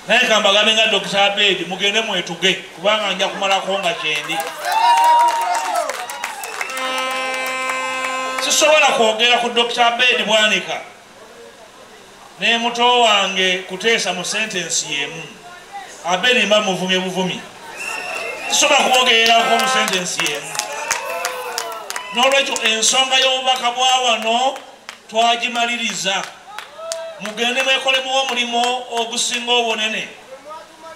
naye kambagambe nga Dr. Abed mugende mwetuge kubanga nja kumalako nga kyendi. Sisobola kwogera ku Dr. Abed Bwanika ne muto wange kuteesa mu sentensi yemu. Abed mba muvumye buvumi. Sisobola kwogerako mu sentensi yemu. N'olwekyo ensonga y'obubaka bwa wano twagimaliriza. Mugende mwekolemu omulimu ogusinga obunene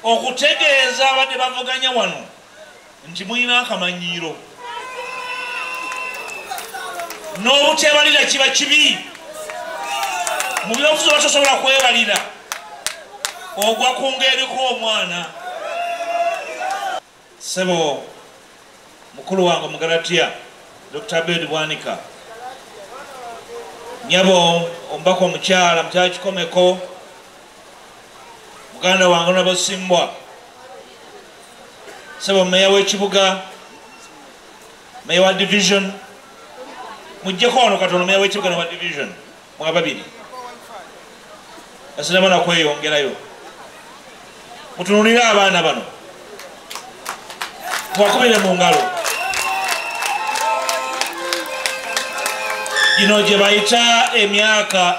okutegeeza abadde bavuganya wano nti mulina akamanyiiro n'obutebalira kiba kibi mu byobufuzi batosobola kwebalira ogwa ku ng'eriko omwana. Ssebo mukulu wange Omugalatiya Dr. Abed Bwanika, nyabo ombako omukyala Kikomeko, muganda wange Nabosimbwa, ssebo meya w'ekibuga, meya wa division, mujjeko wano katono meya w'ekibuga na wa division mwa babiri asinema na kweyongerayo. Mutunulire abaana bano mwakubire mu ngalo. Gino gye bayita emyaka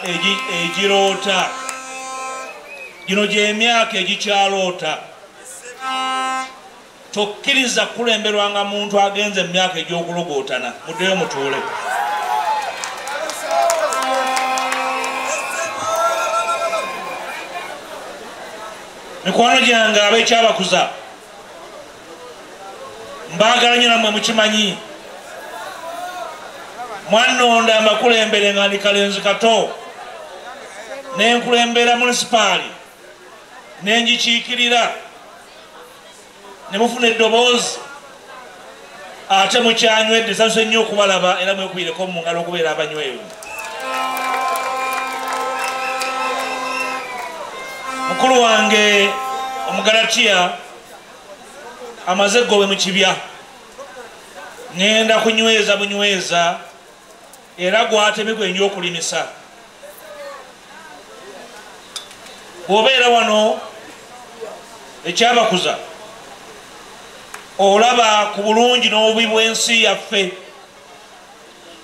egiroota. Gino gye emyaka egikyaloota. Tokkiriza kulemberwanga muntu agenze mu myaka egy'okulogootana. Muddeyo mutuule. Mikwano gyange ab'ekyabakuza, mbaagala nnyo nammwe mukimanyi. Mwannonda mbakulembere nga ndi Kalenzi kato, nenkulembera munisipaali, nengikiikirira, ne mufuna eddoboozi, ate mukyanywedde. Nsanyuse nnyo okubalaba era mwekubireko mu ngalo okubeera abanywevu. Mukulu wange Omugalatiya amaze ggowe mu kibya, ngenda kunyweza bunyweza era gwateme gwenja okulimisa. Bw'obeera wano ekyabakuza olaba ku bulungi n'obubi bw'ensi yaffe,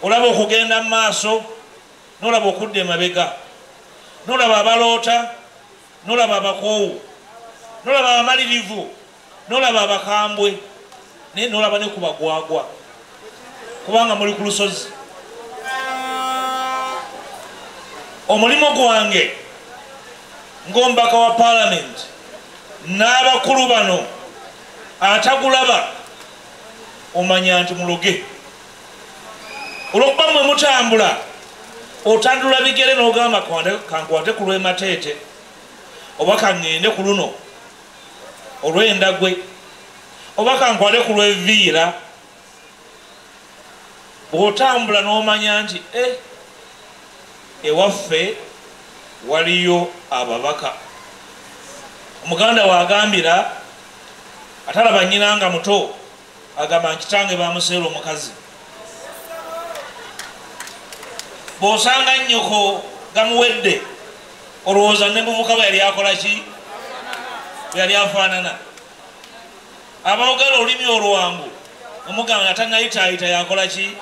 olaba okugenda mu maaso, n'olaba okudda emabega, n'olaba abaloota, n'olaba abakoowu, n'olaba abamalirivu, n'olaba abakambwe, naye n'olaba ne ku bagwagwa, kubanga muli ku lusozi. Omulimu gwange ng'omubaka wa Parliament n'abakulu bano atagulaba omanya nti muloge. Olw'okuba mwe mutambula otandula bigere n'ogamba kankwate ku lw'emateete oba kaŋŋende ku luno olw'endagwe oba kankwate ku lw'evviira. Bw'otambula n'omanya nti ewaffe waliyo ababaka. Omuganda wagambira atalaba nnyina nga muto agamba nkitange bamuseera omukazi. Bw'osanga nnyoko gamuwedde olowooza ne muvuka bwe yali akola ki? Bwe yali afaanana. Abaogera olulimi olwangu omugamba atannayitaayita yakola ki?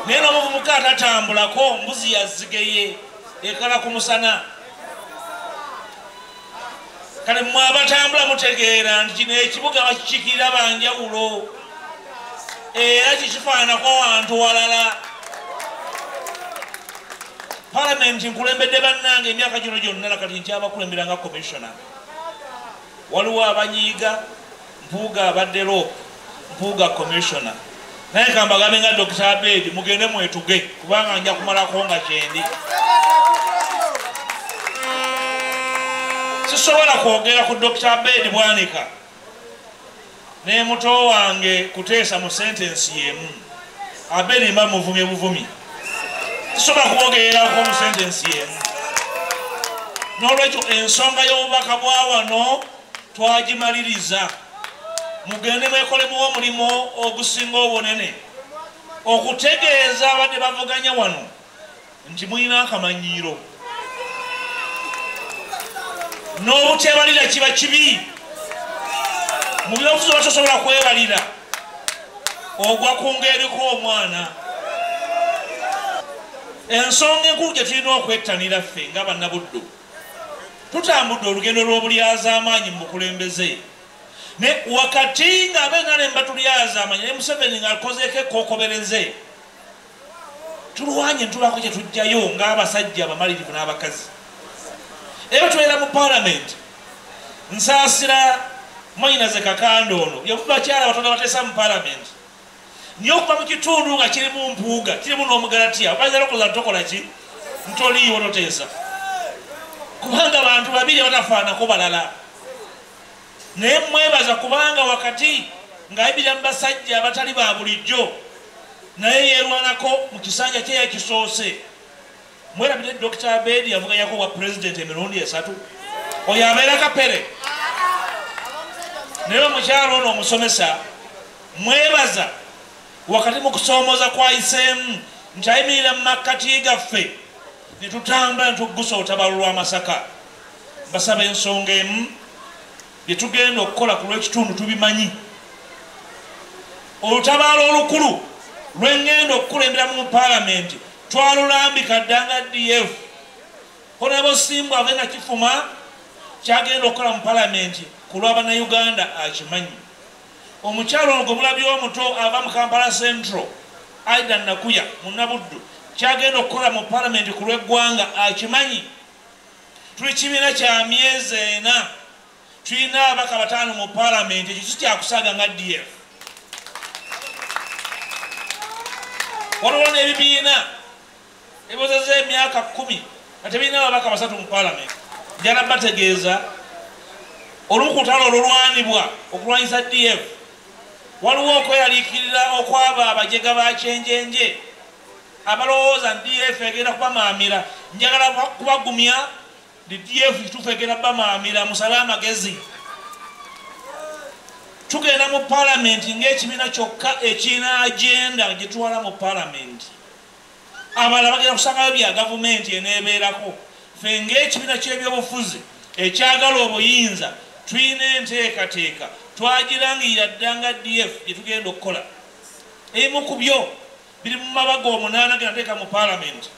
Naye n'omuvubuka atatambulako mbuzi yazzigeye ekala ku musana. Kale mmwe abatambula mutegeera nti kino ekibuga bakikikirira banjawulo era kikifaanako wantu walala. Parliament nkulembedde bannange emyaka gino gyonna nakati nkyabakulembera nga commissioner. Waliwo abanyiiga Mpuuga abadde Rope, Mpuuga commissioner. Naye kambagambe nga Dr. Abed mugende mwetuge kubanga nja kumalako nga kyendi. Sisobola kwogera ku Dr. Abed Bwanika ne muto wange kuteesa mu sentensi yemu. Abed mba muvumye buvumi. Sisobola kwogerako mu sentensi yemu. N'olwekyo ensonga y'obubaka bwa wano twagimaliriza. Mugende mwekolemu omulimu ogusinga obunene okutegeeza abadde bavuganya wano nti mulina akamanyiiro n'obutebalira kiba kibi mu byobufuzi batosobola kwebalira ogwa ku ng'eriko omwana. Ensonga enkulu gye tulina okwettanira ffe nga bannabuddu, tutambudde olugendo lw'obulyaza amaanyi mu bukulembeze, ne wakati ng'abenale mbatulyaza amaanyi ne Museveni ng'akozeeko ekkokobereze, tulwanye ntulako kye tujjayo ng'abasajja abamalirivu n'abakazi. Era tubeera mu paalamenti, nsaasira Mwanyinaze Kakando ono ye bakyala Batonda bateesa mu paalamenti, niyo okuva mu kitundu nga kirimu mpuuga, kirimu n'omugalatiya, obayinza okuza ntokola ki ntoliiwo noteesa, kubanga bantu babiri batafaanako balala. Naye mwebaza kubanga wakati ng'ayibira mu basajja abatali ba bulijjo, naye yeerwanako mu kisanja kye yakisoose. Mwerabire Dr. Abedi yavuganyako bwa pulezidenti emirundi 3, oyo abeera kapere. Naye omukyalo ono omusomesa mwebaza wakati mu kusoomoza kwayiseemu nti ayimirira mu makkati gaffe ne tutambula ne tuggusa olutabaalo lwa Masaka. Basaba ensonga emu bye tugenda okukola ku lw'ekitundu tubimanyi. Olutabaalo olukulu lwe ngenda okukulembera mu paalamenti twalulambika ddanga DF Honorable Simbu ave na kifuma kyagenda okukola mu paalamenti ku lw'Abannayuganda akimanyi. Omukyalo ono gomulabye omuto ava mu Kampala Central Aidan Nakuya Munnabuddu kyagenda okukola mu paalamenti ku lw'eggwanga akimanyi. Tuli kibiina kya myezi 4, tulina abaka 5 mu paalamenti, ekyo kikyakusaaga nga DF. Waliwo n'ebibiina ebizezza emyaka 10 nga tebirina ababaka 3 mu paalamenti. Njala bategeeza olumu ku lutalo olulwanibwa okulwanyisa DF waliwo okweyaliikirira okwaba abajega ba kyenjenje abalowooza DF egenda kubamaamira. Njagala kubagumya ndi DF kituufu egenda kubamaamira, musabe amagezi. Tugenda mu paalamenti ng'ekibiina kyokka ekirina agenda gye tuwala mu paalamenti. Abalala bagenda kusangayo bya gavumenti eneebeerako. Ffe ng'ekibiina ky'ebyobufuzi ekyagala obuyinza tulina enteekateeka twagirangirira ddanga DF gye tugenda okukola. Ebimu ku byo biri mu mabaga 8 ge nateeka mu paalamenti.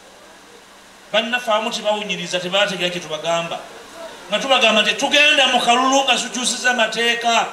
Bannaffe abamu tebawunyiriza, tebaategera kye tubagamba, nga tubagamba nti tugenda mu kalulu nga tukyusiza amateeka.